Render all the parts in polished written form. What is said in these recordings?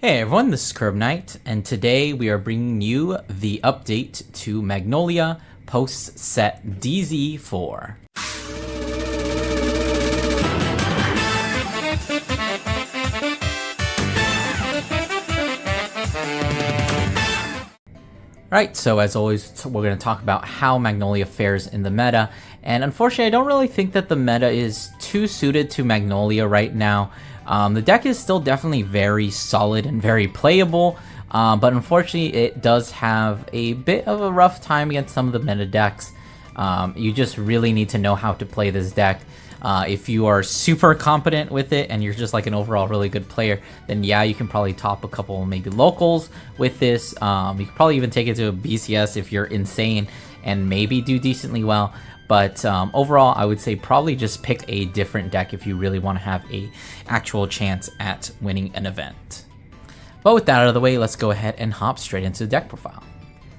Hey everyone, this is Curb Knight, and today we are bringing you the update to Magnolia post-set DZ4. Right, so as always, we're going to talk about how Magnolia fares in the meta, and unfortunately I don't really think that the meta is too suited to Magnolia right now. The deck is still definitely very solid and very playable, but unfortunately it does have a bit of a rough time against some of the meta decks. You just really need to know how to play this deck. If you are super competent with it and you're just like an overall really good player, then yeah, you can probably top a couple maybe locals with this. You could probably even take it to a BCS if you're insane and maybe do decently well. But overall, I would say probably just pick a different deck if you really want to have a actual chance at winning an event. But with that out of the way, let's go ahead and hop straight into the deck profile.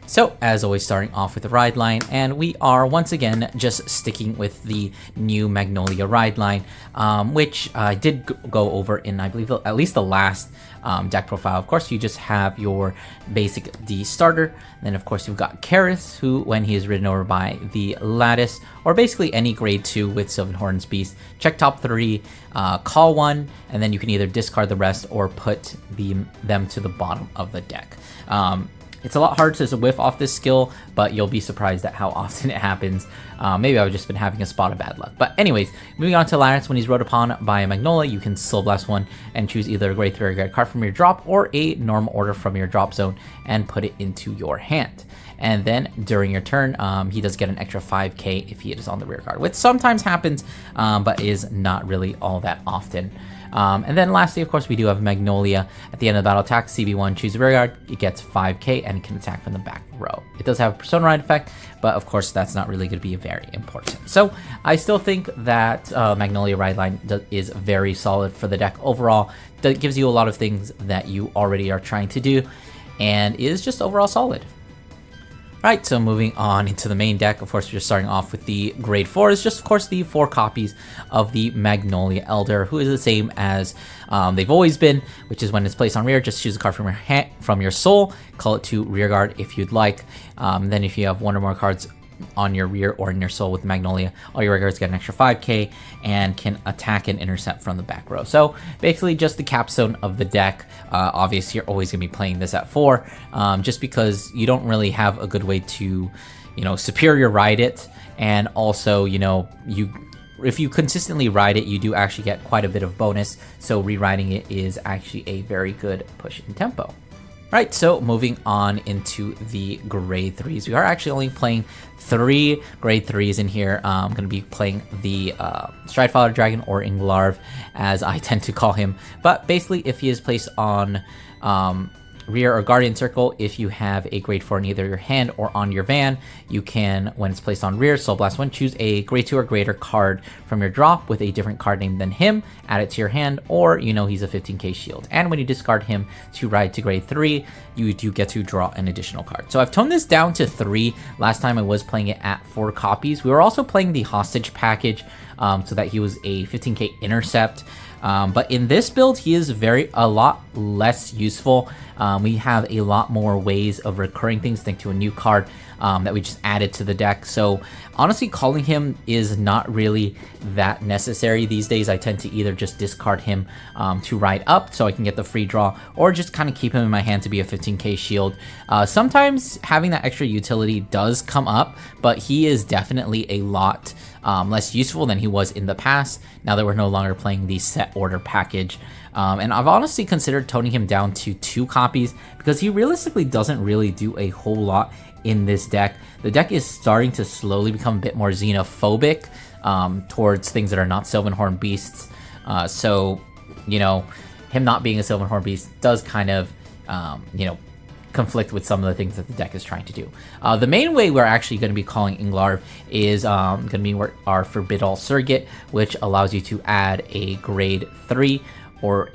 So, as always, starting off with the ride line, and we are once again just sticking with the new Magnolia ride line, which I did go over in, I believe, at least the last deck profile. Of course, you just have your basic D starter. Then, of course, you've got Karis, who, when he is ridden over by the Lattice, or basically any grade 2 with Sylvanhorn's Beast, check top 3, call 1, and then you can either discard the rest or put them to the bottom of the deck. It's a lot hard to whiff off this skill, but you'll be surprised at how often it happens. Maybe I've just been having a spot of bad luck. But anyways, moving on to Lattice, when he's rode upon by a Magnolia, you can Soul Blast 1 and choose either a grade 3 or grade card from your drop or a normal order from your drop zone and put it into your hand. And then during your turn, he does get an extra 5k if he is on the rear guard, which sometimes happens, but is not really all that often. And then lastly, of course, we do have Magnolia. At the end of the battle attack, CB1, choose a rear guard, it gets 5k and it can attack from the back row. It does have a Persona Ride effect, but of course that's not really going to be very important. So I still think that Magnolia Ride Line is very solid for the deck overall. That gives you a lot of things that you already are trying to do and is just overall solid. Right, so moving on into the main deck, of course, we're starting off with the grade 4. It's just, of course, the 4 copies of the Magnolia Elder, who is the same as they've always been, which is when it's placed on rear, just choose a card from your soul, call it to rear guard if you'd like. Then if you have one or more cards on your rear or in your soul with Magnolia, all your rear guards get an extra 5k and can attack and intercept from the back row. So basically just the capstone of the deck. Obviously you're always going to be playing this at 4, just because you don't really have a good way to, superior ride it. And also, if you consistently ride it, you do actually get quite a bit of bonus. So rewriting it is actually a very good push in tempo. Right, so moving on into the grade 3s. We are actually only playing 3 grade 3s in here. I'm going to be playing the Stridefather Dragon, or Inglarv, as I tend to call him. But basically, if he is placed on rear or guardian circle, if you have a grade 4 in either your hand or on your van, you can, when it's placed on rear, Soul Blast 1, choose a grade 2 or greater card from your drop with a different card name than him, add it to your hand, or he's a 15k shield. And when you discard him to ride to grade 3, you do get to draw an additional card. So I've toned this down to 3. Last time I was playing it at 4 copies. We were also playing the hostage package, so that he was a 15k intercept. But in this build, he is a lot less useful. We have a lot more ways of recurring things, thanks to a new card that we just added to the deck. So honestly, calling him is not really that necessary these days. I tend to either just discard him to ride up so I can get the free draw, or just kind of keep him in my hand to be a 15k shield. Sometimes having that extra utility does come up, but he is definitely a lot less useful than he was in the past, now that we're no longer playing the set order package. And I've honestly considered toning him down to 2 copies, because he realistically doesn't really do a whole lot in this deck. The deck is starting to slowly become a bit more xenophobic towards things that are not Sylvanhorn Beasts. So, him not being a Sylvanhorn Beast does kind of, conflict with some of the things that the deck is trying to do. The main way we're actually going to be calling Inglarv is going to be our Forbidal Surrogate, which allows you to add a grade 3 or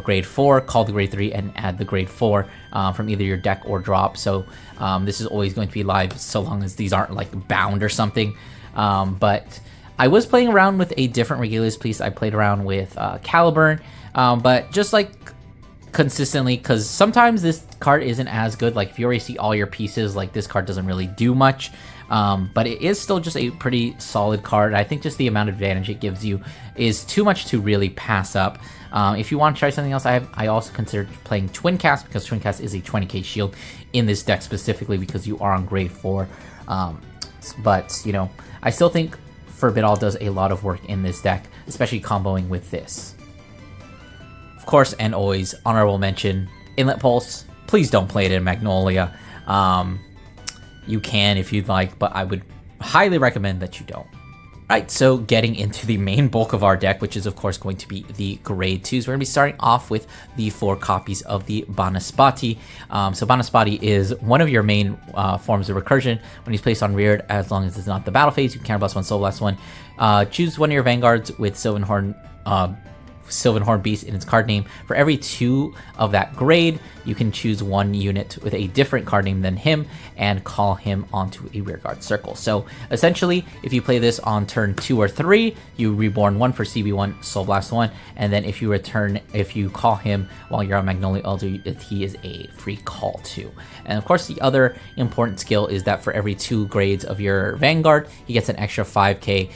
grade 4, call the grade 3 and add the grade 4 from either your deck or drop. So this is always going to be live so long as these aren't like bound or something. But I was playing around with a different Regalia's piece. I played around with Caliburn, but just like consistently, because sometimes this card isn't as good. Like if you already see all your pieces, like this card doesn't really do much. But it is still just a pretty solid card. I think just the amount of advantage it gives you is too much to really pass up. If you want to try something else, I also considered playing Twin Cast, because Twin Cast is a 20k shield in this deck specifically because you are on grade 4. But, you know, I still think Forbidal does a lot of work in this deck, especially comboing with this. Of course, and always, honorable mention, Inlet Pulse. Please don't play it in Magnolia. You can if you'd like, but I would highly recommend that you don't. Right, so getting into the main bulk of our deck, which is of course going to be the grade 2s. We're going to be starting off with the 4 copies of the Banaspati. So Banaspati is one of your main forms of recursion. When he's placed on reared, as long as it's not the battle phase, you can counterblast 1, soul blast 1. Choose one of your vanguards with Sylvan Horn Beast in its card name. For every 2 of that grade, you can choose 1 unit with a different card name than him and call him onto a rearguard circle. So essentially, if you play this on turn 2 or 3, you reborn 1 for CB1, Soul Blast 1, and then if you call him while you're on Magnolia Elder, he is a free call 2. And of course, the other important skill is that for every 2 grades of your Vanguard, he gets an extra 5k.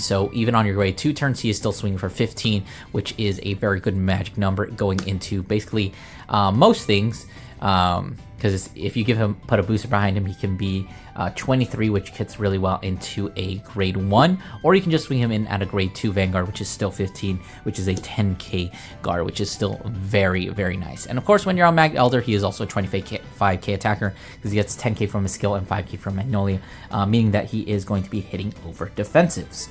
So even on your grade 2 turns, he is still swinging for 15, which is a very good magic number going into basically most things, because if you put a booster behind him, he can be 23, which fits really well into a grade 1, or you can just swing him in at a grade 2 Vanguard, which is still 15, which is a 10k guard, which is still very, very nice. And of course, when you're on Mag Elder, he is also a 25k attacker, because he gets 10k from his skill and 5k from Magnolia, meaning that he is going to be hitting over defensives.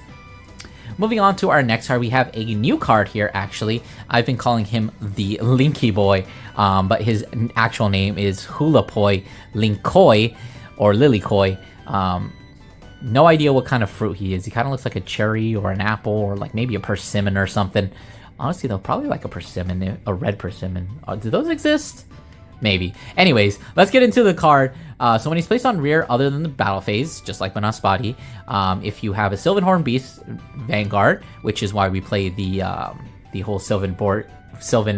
Moving on to our next card, we have a new card here, actually. I've been calling him the Linky Boy, but his actual name is Hulapoi Linkoi, or Lilikoi. No idea what kind of fruit he is. He kind of looks like a cherry or an apple, or like maybe a persimmon or something. Honestly, though, probably like a persimmon, a red persimmon. Do those exist? Maybe. Anyways, let's get into the card. So when he's placed on rear other than the battle phase, just like Banaspati, if you have a Sylvan Horn Beast Vanguard, which is why we play the whole Sylvan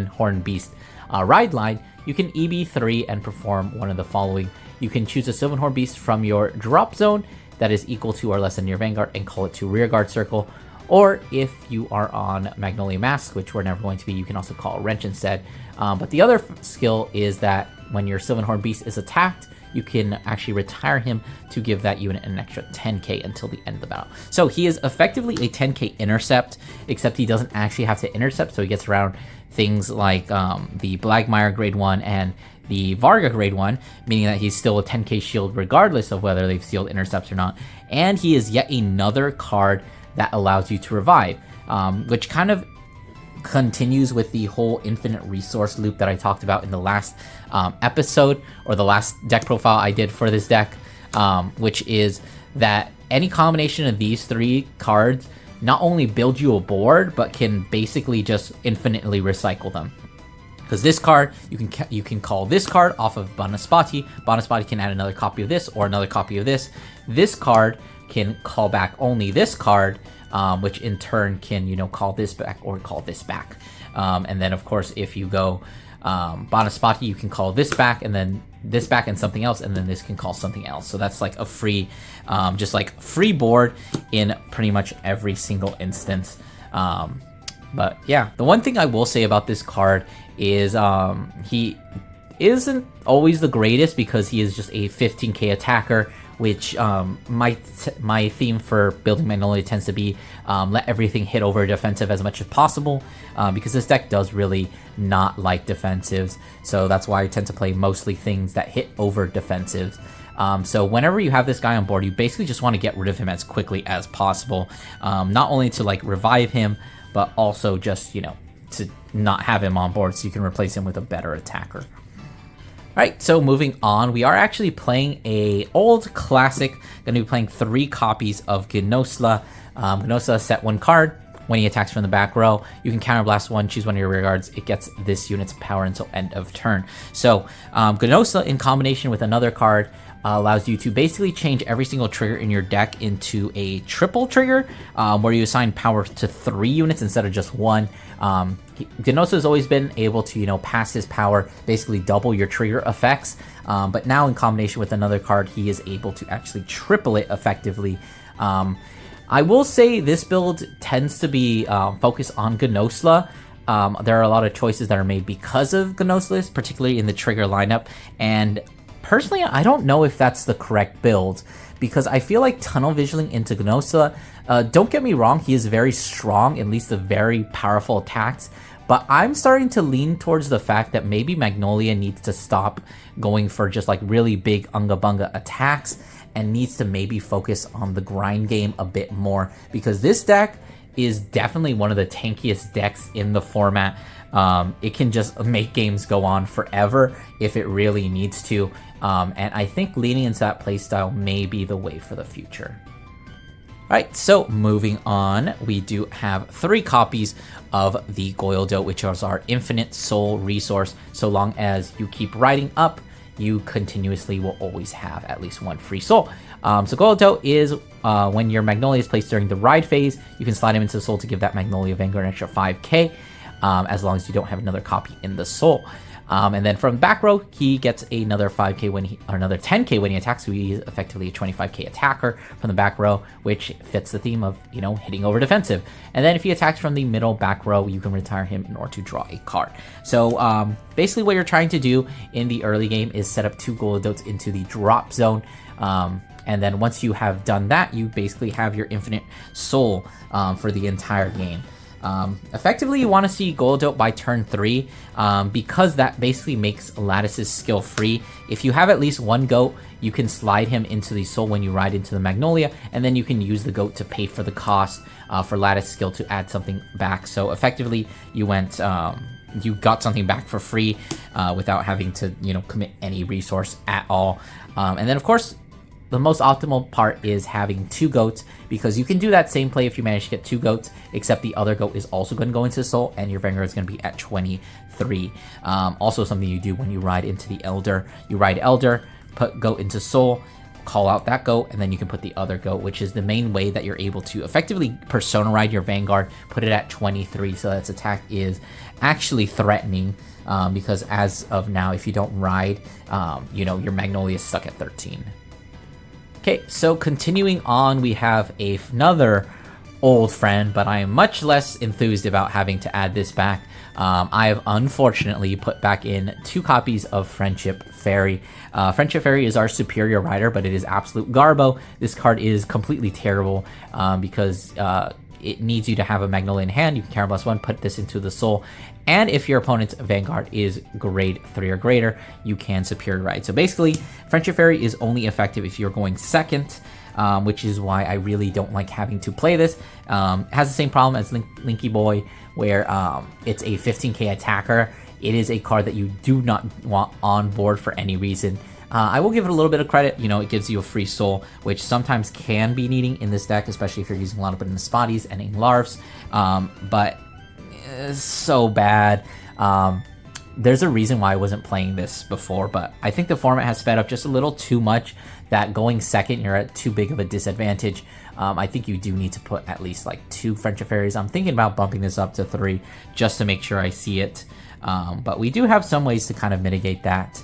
Horn Beast ride line, you can EB3 and perform one of the following. You can choose a Sylvan Horn Beast from your drop zone that is equal to or less than your Vanguard and call it to rearguard circle. Or if you are on Magnolia Mask, which we're never going to be, you can also call Wrench instead. But the other skill is that when your Sylvan Horn Beast is attacked, you can actually retire him to give that unit an extra 10k until the end of the battle. So he is effectively a 10k intercept, except he doesn't actually have to intercept, so he gets around things like the Blagmire grade 1 and the Varga grade 1, meaning that he's still a 10k shield regardless of whether they've sealed intercepts or not. And he is yet another card that allows you to revive, which kind of continues with the whole infinite resource loop that I talked about in the last episode, or the last deck profile I did for this deck, which is that any combination of these 3 cards not only build you a board, but can basically just infinitely recycle them. Because this card, you can call this card off of Banaspati. Banaspati can add another copy of this or another copy of this. This card can call back only this card, which in turn can, call this back or call this back. And then, of course, if you go Banaspati, you can call this back and then this back and something else, and then this can call something else. So that's like a free, just like free board in pretty much every single instance. But yeah, the one thing I will say about this card is he isn't always the greatest, because he is just a 15k attacker, which my theme for building Magnolia tends to be let everything hit over defensive as much as possible, because this deck does really not like defensives. So that's why I tend to play mostly things that hit over defensives. So whenever you have this guy on board, you basically just want to get rid of him as quickly as possible, not only to like revive him, but also just, to not have him on board so you can replace him with a better attacker. Alright, so moving on, we are actually playing a old classic. Going to be playing 3 copies of Gnosla. Gnosla set 1 card, when he attacks from the back row, you can counterblast one, choose one of your rear guards. It gets this unit's power until end of turn. So Gnosia in combination with another card allows you to basically change every single trigger in your deck into a triple trigger, where you assign power to 3 units instead of just 1. Gnosia has always been able to, pass his power, basically double your trigger effects, but now in combination with another card, he is able to actually triple it effectively. I will say this build tends to be focused on Gnosia. There are a lot of choices that are made because of Gnosia, particularly in the trigger lineup, and personally, I don't know if that's the correct build, because I feel like tunnel visioning into Gnosia, don't get me wrong, he is very strong, at least the very powerful attacks, but I'm starting to lean towards the fact that maybe Magnolia needs to stop going for just like really big unga bunga attacks and needs to maybe focus on the grind game a bit more, because this deck is definitely one of the tankiest decks in the format. It can just make games go on forever if it really needs to, and I think leaning into that playstyle may be the way for the future. Alright, so moving on, we do have 3 copies of the Goildo, which is our infinite soul resource. So long as you keep riding up, you continuously will always have at least 1 free soul. So Goildo is when your Magnolia is placed during the ride phase, you can slide him into the soul to give that Magnolia Vanguard an extra 5k, as long as you don't have another copy in the soul. And then from back row, he gets another 5k or another 10k when he attacks, so he is effectively a 25k attacker from the back row, which fits the theme of, hitting over defensive. And then if he attacks from the middle back row, you can retire him in order to draw a card. So basically what you're trying to do in the early game is set up 2 Goildos into the drop zone. And then once you have done that, you basically have your infinite soul for the entire game. Effectively, you want to see Goildo by turn 3, because that basically makes Lattice's skill free. If you have at least 1 goat, you can slide him into the soul when you ride into the Magnolia, and then you can use the goat to pay for the cost for Lattice skill to add something back. So effectively, you got something back for free without having to, commit any resource at all. And then, of course, the most optimal part is having 2 goats, because you can do that same play if you manage to get 2 goats, except the other goat is also going to go into the soul, and your Vanguard is going to be at 23. Also something you do when you ride into the Elder. You ride Elder, put goat into soul, call out that goat, and then you can put the other goat, which is the main way that you're able to effectively persona ride your Vanguard, put it at 23, so that its attack is actually threatening, because as of now, if you don't ride, your Magnolia is stuck at 13. Okay, so continuing on, we have another old friend, but I am much less enthused about having to add this back. I have unfortunately put back in 2 copies of Friendship Fairy. Friendship Fairy is our superior rider, but it is absolute garbo. This card is completely terrible because it needs you to have a Magnolia in hand. You can counterblast 1, put this into the soul, and if your opponent's Vanguard is grade 3 or greater, you can superior ride. So basically, Friendship Fairy is only effective if you're going second, which is why I really don't like having to play this. It has the same problem as Linky Boy, where it's a 15k attacker. It is a card that you do not want on board for any reason. I will give it a little bit of credit. It gives you a free soul, which sometimes can be needing in this deck, especially if you're using a lot of banana spotties and larves. But it's so bad. There's a reason why I wasn't playing this before, but I think the format has sped up just a little too much that going second, you're at too big of a disadvantage. I think you do need to put at least like 2 Friendship Fairies. I'm thinking about bumping this up to 3 just to make sure I see it. But we do have some ways to kind of mitigate that.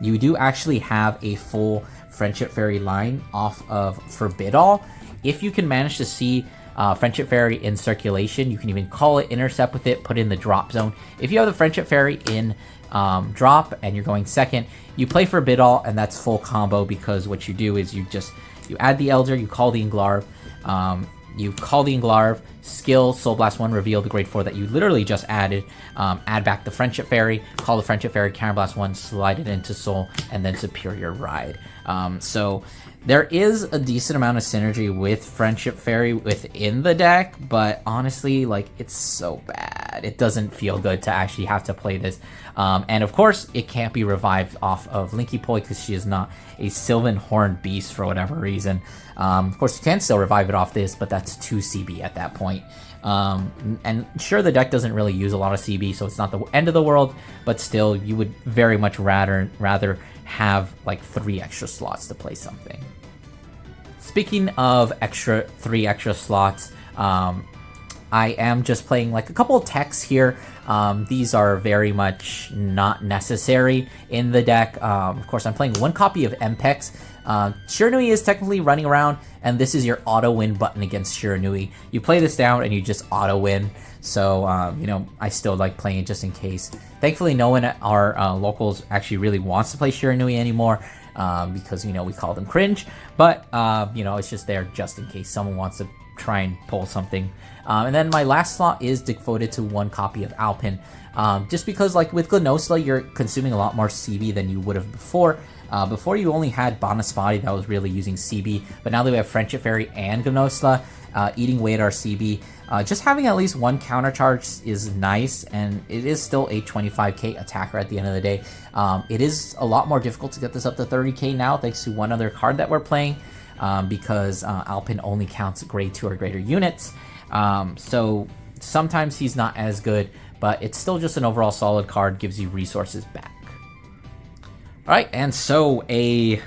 You do actually have a full Friendship Fairy line off of Forbidall. If you can manage to see Friendship Fairy in circulation, you can even call it, intercept with it, put it in the drop zone. If you have the Friendship Fairy in drop and you're going second, you play Forbidall, and that's full combo, because what you do is you add the Elder, you call the Inglarv, skill, Soul Blast 1, reveal the grade 4 that you literally just added, add back the Friendship Fairy, call the Friendship Fairy, Counterblast 1, slide it into Soul, and then Superior Ride. So there is a decent amount of synergy with Friendship Fairy within the deck, but honestly, it's so bad. It doesn't feel good to actually have to play this. And of course, it can't be revived off of Linky Poi because she is not a Sylvan Horned Beast for whatever reason. Of course, you can still revive it off this, but that's 2 CB at that point. And sure, the deck doesn't really use a lot of CB, so it's not the end of the world, but still, you would very much rather have like 3 extra slots to play something. Speaking of 3 extra slots, I am just playing like a couple of techs here. These are very much not necessary in the deck. Of course, I'm playing 1 copy of MPEX. Shiranui is technically running around, and this is your auto win button against Shiranui. You play this down and you just auto win. So, you know, I still like playing it just in case. Thankfully, no one at our locals actually really wants to play Shiranui anymore, because, you know, we call them cringe. But, you know, it's just there just in case someone wants to try and pull something. And then my last slot is devoted to 1 copy of Alpin. Just because, like, with Gnosla, you're consuming a lot more CB than you would have before. Before you only had Banaspati that was really using CB, but now that we have Friendship Fairy and Gnosla eating away at our CB, just having at least 1 counter charge is nice, and it is still a 25k attacker at the end of the day. It is a lot more difficult to get this up to 30k now, thanks to one other card that we're playing, because Alpin only counts grade 2 or greater units. So sometimes he's not as good, but it's still just an overall solid card, gives you resources back. Alright, and so a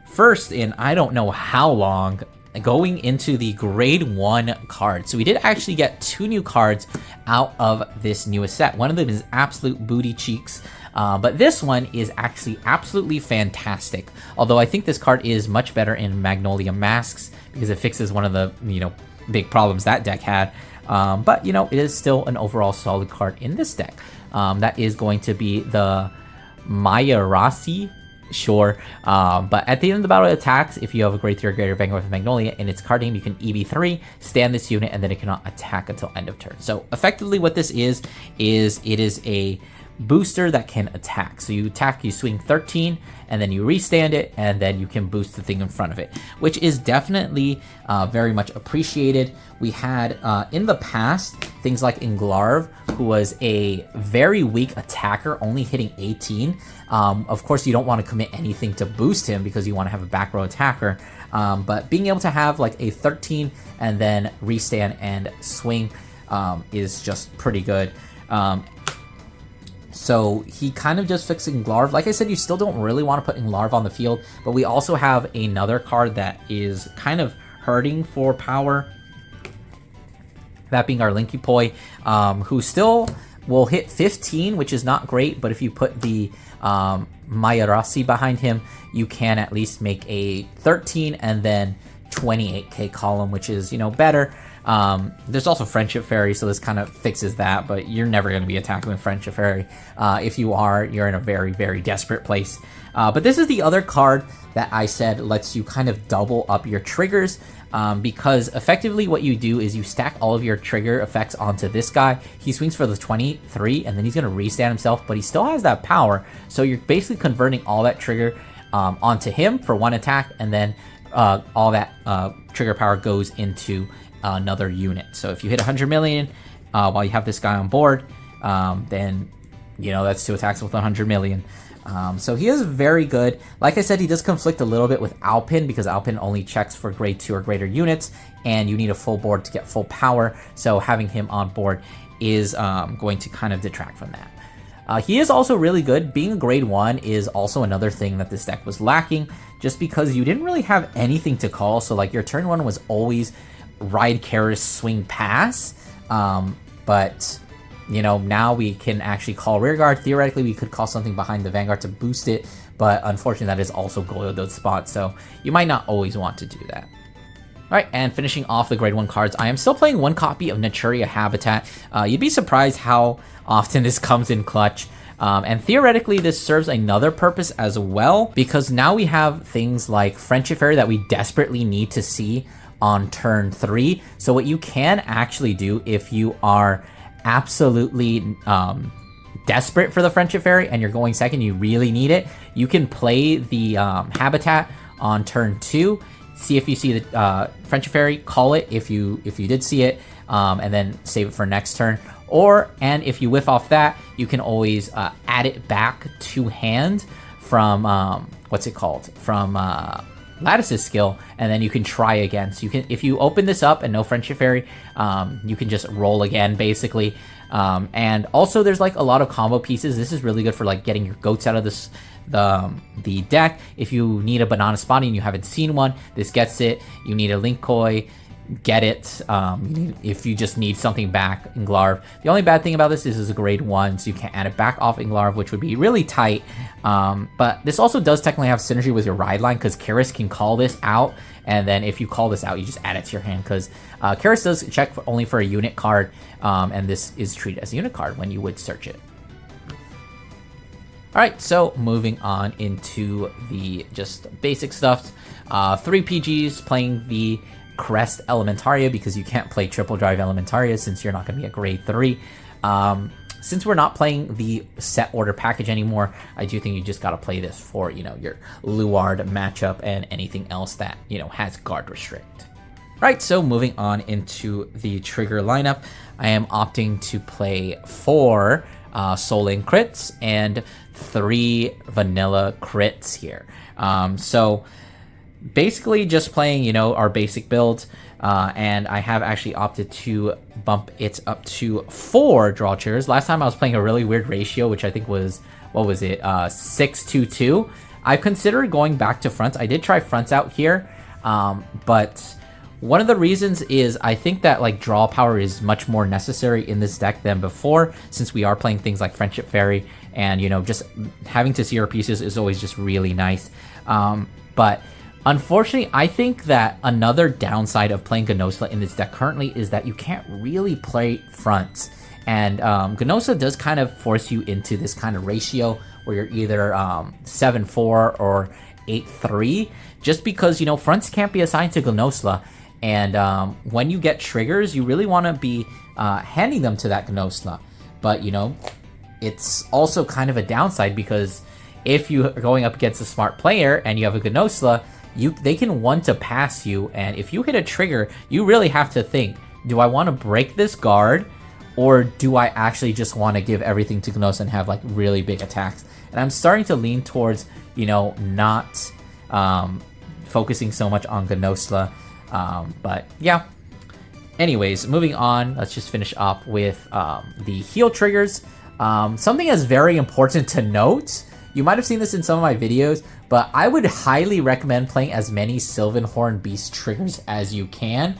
first in I don't know how long, going into the grade 1 card. So we did actually get 2 new cards out of this newest set. One of them is Absolute Booty Cheeks, but this one is actually absolutely fantastic. Although I think this card is much better in Magnolia Masks, because it fixes one of the, you know, big problems that deck had. But, you know, it is still an overall solid card in this deck. That is going to be the Mayarasi, sure. But at the end of the battle, it attacks if you have a grade 3 or greater Vanguard with Magnolia in its card name. You can EB3, stand this unit, and then it cannot attack until end of turn. So effectively what this is it is a booster that can attack. So you attack, you swing 13, and then you restand it, and then you can boost the thing in front of it, which is definitely very much appreciated. We had in the past things like Inglarv, who was a very weak attacker, only hitting 18. Of course, you don't want to commit anything to boost him because you want to have a back row attacker. But being able to have like a 13 and then restand and swing is just pretty good. So he kind of just fixing Inglarv. Like I said, you still don't really want to put Inglarv on the field, but we also have another card that is kind of hurting for power. That being our Linkipoi, who still will hit 15, which is not great, but if you put the Mayarasi behind him, you can at least make a 13 and then 28k column, which is, you know, better. There's also Friendship Fairy, so this kind of fixes that, but you're never going to be attacking with Friendship Fairy. If you are, you're in a very, very desperate place. But this is the other card that I said lets you kind of double up your triggers, because effectively what you do is you stack all of your trigger effects onto this guy. He swings for the 23, and then he's going to restand himself, but he still has that power, so you're basically converting all that trigger onto him for 1 attack, and then all that trigger power goes into another unit. So if you hit 100 million while you have this guy on board, then, you know, that's 2 attacks with 100 million. So he is very good. Like I said, he does conflict a little bit with Alpin, because Alpin only checks for grade 2 or greater units, and you need a full board to get full power. So having him on board is going to kind of detract from that. He is also really good. Being a grade 1 is also another thing that this deck was lacking, just because you didn't really have anything to call. So like your turn 1 was always Ride Karis Swing Pass, but you know, now we can actually call Rearguard. Theoretically, we could call something behind the Vanguard to boost it, but unfortunately that is also Goyodo's spot, so you might not always want to do that. Alright, and finishing off the grade 1 cards, I am still playing 1 copy of Naturia Habitat. You'd be surprised how often this comes in clutch. And theoretically, this serves another purpose as well, because now we have things like Friendship Fairy that we desperately need to see on turn 3. So what you can actually do if you are absolutely desperate for the Friendship Fairy and you're going second, you really need it, you can play the Habitat on turn 2, see if you see the Friendship Fairy, call it if you did see it, and then save it for next turn. And if you whiff off that, you can always add it back to hand from what's it called? From Lattice's skill, and then you can try again. So you can, if you open this up and no Friendship Fairy, you can just roll again, basically. And also there's like a lot of combo pieces. This is really good for like getting your goats out of this the deck. If you need a Banana Spotty and you haven't seen one, this gets it. You need a Linkoi, get it. If you just need something back in Glarv. The only bad thing about this is it's a grade 1, so you can't add it back off in Glarv, which would be really tight. But this also does technically have synergy with your ride line, because Karis can call this out, and then if you call this out, you just add it to your hand, because Karis does check only for a unit card, and this is treated as a unit card when you would search it. Alright, so moving on into the just basic stuff. 3 PGs playing the Crest Elementaria, because you can't play Triple Drive Elementaria since you're not going to be a grade 3. Since we're not playing the set order package anymore, I do think you just got to play this for, you know, your Luard matchup and anything else that, you know, has guard restrict. Right, so moving on into the trigger lineup, I am opting to play 4 Soul Lane crits and 3 vanilla crits here. So basically just playing, you know, our basic build, and I have actually opted to bump it up to 4 draw triggers. Last time I was playing a really weird ratio, which I think was, what was it, 6-2-2. I considered going back to fronts. I did try fronts out here, but one of the reasons is I think that like draw power is much more necessary in this deck than before, since we are playing things like Friendship Fairy, and, you know, just having to see our pieces is always just really nice. But unfortunately, I think that another downside of playing Gnosla in this deck currently is that you can't really play fronts. And Gnosla does kind of force you into this kind of ratio where you're either 7-4 or 8-3, just because, you know, fronts can't be assigned to Gnosla. And when you get triggers, you really want to be handing them to that Gnosla. But, you know, it's also kind of a downside, because if you are going up against a smart player and you have a Gnosla, they can want to pass you, and if you hit a trigger, you really have to think, do I want to break this guard, or do I actually just want to give everything to Gnosla and have like really big attacks? And I'm starting to lean towards, you know, not focusing so much on Gnosla. But yeah. Anyways, moving on, let's just finish up with the heal triggers. Something that's very important to note, you might have seen this in some of my videos, but I would highly recommend playing as many Sylvan Beast triggers as you can,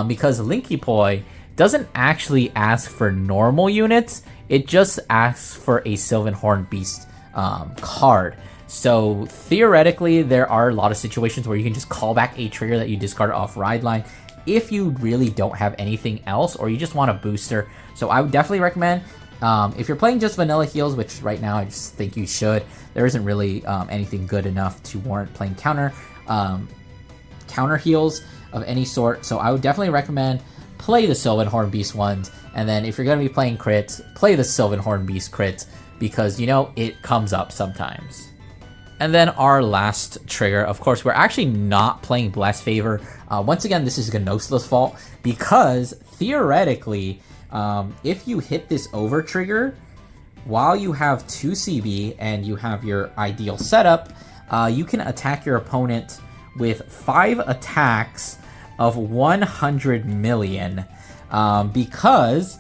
because Linkipoi doesn't actually ask for normal units, it just asks for a Sylvan Beast card. So theoretically, there are a lot of situations where you can just call back a trigger that you discarded off ride line if you really don't have anything else, or you just want a booster. So I would definitely recommend, if you're playing just vanilla heals, which right now I just think you should, there isn't really anything good enough to warrant playing counter heals of any sort. So I would definitely recommend play the Sylvan Beast ones, and then if you're going to be playing crits, play the Sylvan Beast crits, because, you know, it comes up sometimes. And then our last trigger, of course, we're actually not playing Blessed Favor. Once again, this is Gnosla's fault, because theoretically, if you hit this over trigger while you have 2 CB and you have your ideal setup, you can attack your opponent with 5 attacks of 100 million, because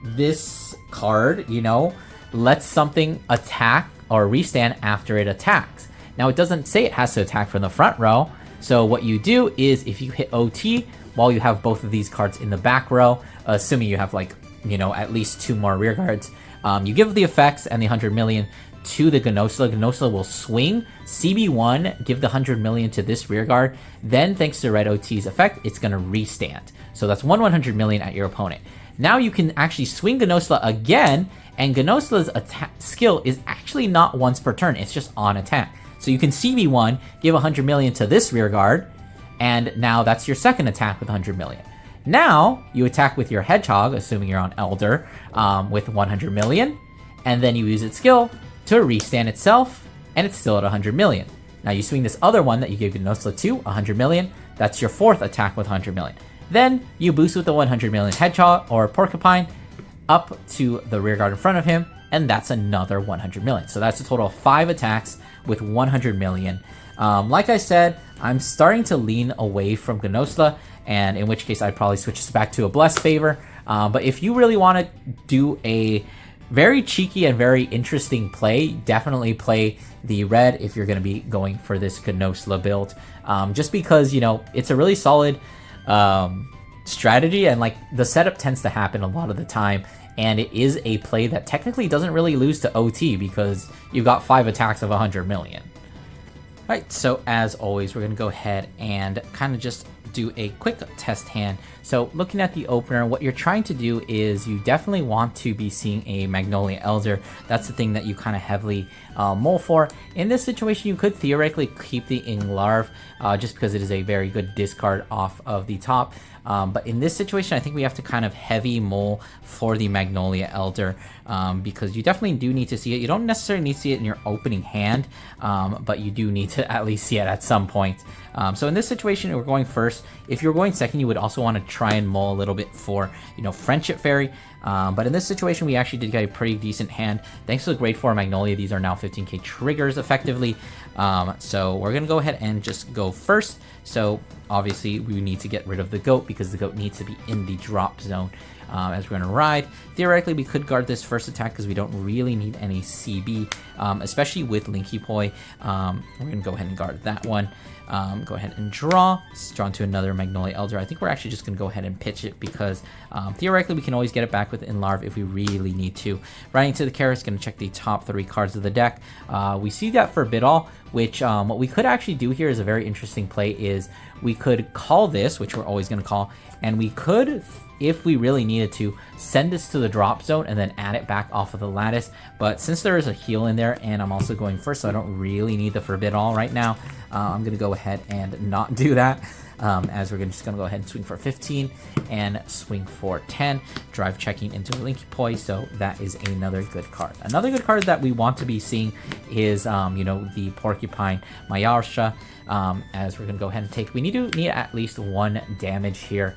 this card, you know, lets something attack or restand after it attacks. Now, it doesn't say it has to attack from the front row, so what you do is if you hit OT while you have both of these cards in the back row, assuming you have, like, you know, at least 2 more rear guards, you give the effects and the 100 million to the Gnosla. Gnosla will swing, CB1, give the 100 million to this rear guard, then thanks to Red OT's effect, it's going to restand. So that's 100 million at your opponent. Now you can actually swing Gnosla again, and Gnosla's attack skill is actually not once per turn, it's just on attack. So you can CB1, give 100 million to this rear guard, and now that's your second attack with 100 million. Now, you attack with your Hedgehog, assuming you're on Elder, with 100 million, and then you use its skill to restand itself, and it's still at 100 million. Now you swing this other one that you gave Gnosla to, 100 million, that's your fourth attack with 100 million. Then, you boost with the 100 million Hedgehog, or Porcupine, up to the rear guard in front of him, and that's another 100 million. So that's a total of 5 attacks with 100 million. Like I said, I'm starting to lean away from Gnosla, and in which case I'd probably switch this back to a Blessed Favor. But if you really want to do a very cheeky and very interesting play, definitely play the red if you're going to be going for this Gnosla build. Just because, you know, it's a really solid strategy, and like the setup tends to happen a lot of the time, and it is a play that technically doesn't really lose to OT because you've got 5 attacks of 100 million. Right, so as always, we're going to go ahead and kind of just do a quick test hand. So looking at the opener, what you're trying to do is you definitely want to be seeing a Magnolia Elder. That's the thing that you kind of heavily mull for. In this situation, you could theoretically keep the Inglarv just because it is a very good discard off of the top. But in this situation, I think we have to kind of heavy mull for the Magnolia Elder because you definitely do need to see it. You don't necessarily need to see it in your opening hand, but you do need to at least see it at some point. So in this situation, we're going first. If you're going second, you would also want to try and mull a little bit for, you know, Friendship Fairy. But in this situation, we actually did get a pretty decent hand. Thanks to the grade 4 Magnolia, these are now 15k triggers effectively. So we're going to go ahead and just go first. So obviously we need to get rid of the goat because the goat needs to be in the drop zone as we're going to ride. Theoretically, we could guard this first attack because we don't really need any CB, especially with Linky Poi. We're going to go ahead and guard that one. Go ahead and draw. It's drawn to another Magnolia Elder. I think we're actually just going to go ahead and pitch it because theoretically we can always get it back with Inlarv if we really need to. Right into the Karis, going to check the top 3 cards of the deck. We see that for Bidall, which what we could actually do here is a very interesting play is we could call this, which we're always going to call, and we could, if we really needed to, send this to the drop zone and then add it back off of the lattice. But since there is a heal in there and I'm also going first, so I don't really need the Forbid All right now, I'm going to go ahead and not do that. As we're just going to go ahead and swing for 15 and swing for 10, drive checking into Linky Poi, so that is another good card. Another good card that we want to be seeing is, you know, the Porcupine Mayarsha, as we're going to go ahead and take, we need at least 1 damage here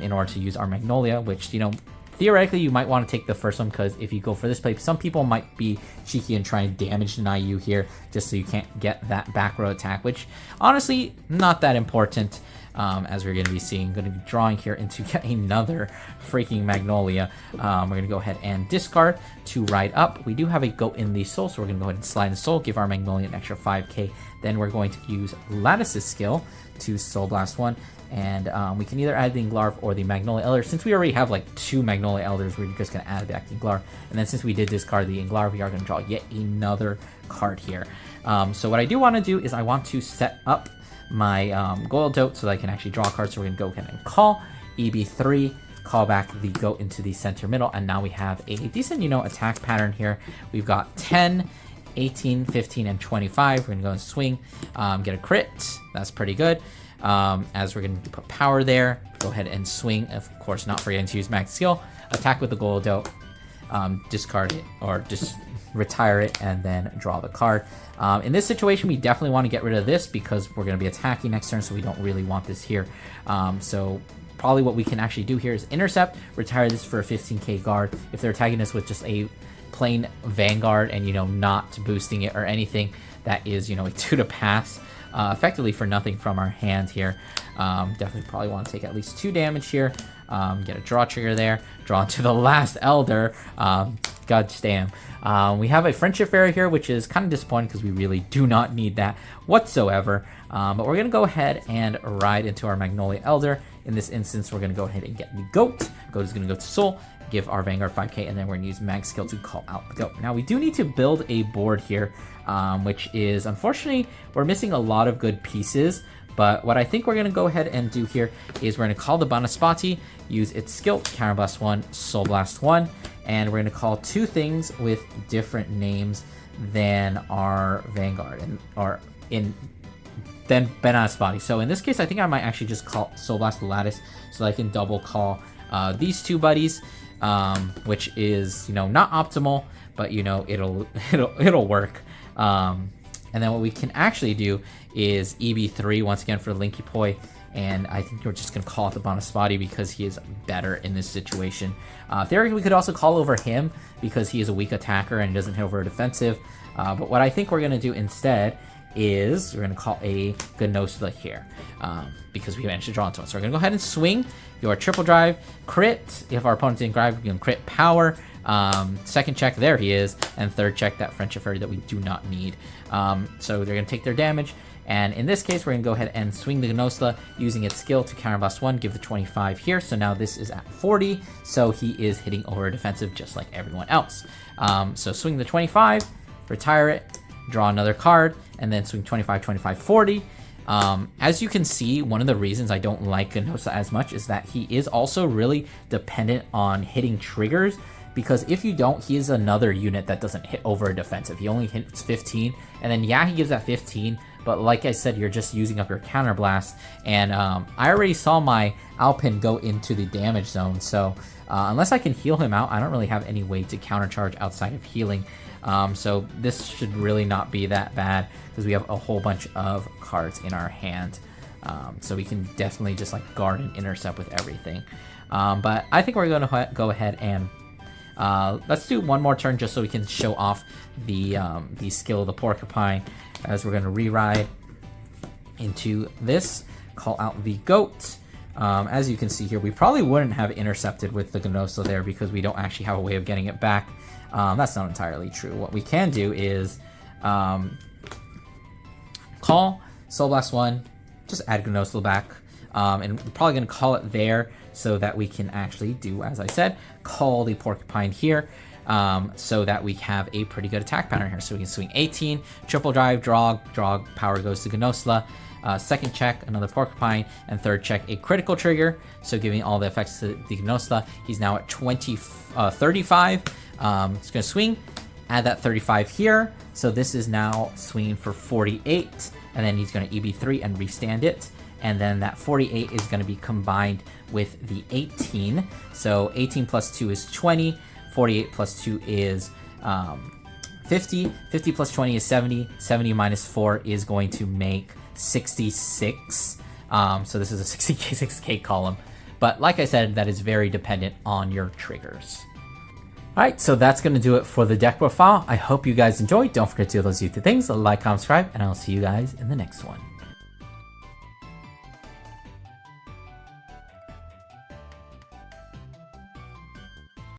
in order to use our Magnolia, which, you know, theoretically you might want to take the first one because if you go for this play, some people might be cheeky and try and damage deny you here just so you can't get that back row attack, which honestly not that important. As we're going to be seeing, going to be drawing here into yet another freaking Magnolia. We're going to go ahead and discard to ride up. We do have a goat in the soul, so we're going to go ahead and slide in soul, give our Magnolia an extra 5k. Then we're going to use Lattice's skill to Soul Blast 1. And we can either add the Inglarv or the Magnolia Elder. Since we already have like 2 Magnolia Elders, we're just going to add back the Inglarv. And then since we did discard the Inglarv, we are going to draw yet another card here. So what I do want to do is I want to set up my Goildote so that I can actually draw cards. So we're going to go ahead and call EB3, call back the goat into the center middle, and now we have a decent, you know, attack pattern here. We've got 10, 18, 15, and 25. We're going to go and swing, get a crit. That's pretty good. As we're going to put power there, go ahead and swing. Of course, not forgetting to use max skill. Attack with the Goildote, discard it, or just retire it, and then draw the card. In this situation, we definitely want to get rid of this because we're going to be attacking next turn, so we don't really want this here. So probably what we can actually do here is intercept, retire this for a 15k guard. If they're attacking us with just a plain Vanguard and, you know, not boosting it or anything, that is, you know, a 2 to pass effectively for nothing from our hand here. Definitely probably want to take at least 2 damage here. Get a draw trigger there, draw into the last Elder. God damn. We have a Friendship Fairy here, which is kind of disappointing because we really do not need that whatsoever. But we're going to go ahead and ride into our Magnolia Elder. In this instance, we're going to go ahead and get the Goat. Goat is going to go to Soul, give our Vanguard 5k, and then we're going to use Mag Skill to call out the Goat. Now, we do need to build a board here, which is, unfortunately, we're missing a lot of good pieces. But what I think we're going to go ahead and do here is we're going to call the Banaspati, use its skill, Counterblast 1, Soul Blast 1, and we're going to call 2 things with different names than our Vanguard, than Banaspati. So in this case, I think I might actually just call Soul Blast the Lattice so that I can double call these 2 buddies, which is, you know, not optimal, but, you know, it'll work. And then what we can actually do is EB3 once again for Linky Poi, and I think we're just going to call it the Banaspati because he is better in this situation. Theoretically, we could also call over him because he is a weak attacker and he doesn't hit over a defensive. But what I think we're going to do instead is we're going to call a Magnolia here because we managed to draw into it. So we're going to go ahead and swing your triple drive, crit. If our opponent didn't grab, we can crit power. Second check, there he is, and third check, that Friendship Fairy that we do not need. So they're going to take their damage, and in this case, we're going to go ahead and swing the Magnolia using its skill to counterblast 1, give the 25 here. So now this is at 40, so he is hitting over defensive just like everyone else. So swing the 25, retire it, draw another card, and then swing 25, 25, 40. As you can see, one of the reasons I don't like Magnolia as much is that he is also really dependent on hitting triggers, because if you don't, he is another unit that doesn't hit over a defensive. He only hits 15, and then yeah, he gives that 15, but like I said, you're just using up your counterblast, and I already saw my Alpin go into the damage zone, so unless I can heal him out, I don't really have any way to countercharge outside of healing. So this should really not be that bad because we have a whole bunch of cards in our hand. So we can definitely just like guard and intercept with everything. But I think we're going to go ahead and let's do one more turn just so we can show off the skill of the Porcupine, as we're going to re-ride into this, call out the Goat. As you can see here, we probably wouldn't have intercepted with the Magnolia there because we don't actually have a way of getting it back. That's not entirely true. What we can do is call Soul Blast 1, just add Magnolia back, and we're probably going to call it there so that we can actually do, as I said, call the Porcupine here, so that we have a pretty good attack pattern here. So we can swing 18, triple drive, draw, power goes to Magnolia. Second check, another Porcupine, and third check, a critical trigger. So giving all the effects to the Magnolia, he's now at 35. He's going to swing, add that 35 here. So this is now swinging for 48, and then he's going to EB3 and restand it. And then that 48 is going to be combined with the 18. So 18 plus 2 is 20. 48 plus 2 is 50. 50 plus 20 is 70. 70 minus 4 is going to make 66. So this is a 66k column. But like I said, that is very dependent on your triggers. Alright, so that's going to do it for the deck profile. I hope you guys enjoyed. Don't forget to do those YouTube things, like, comment, subscribe, and I'll see you guys in the next one.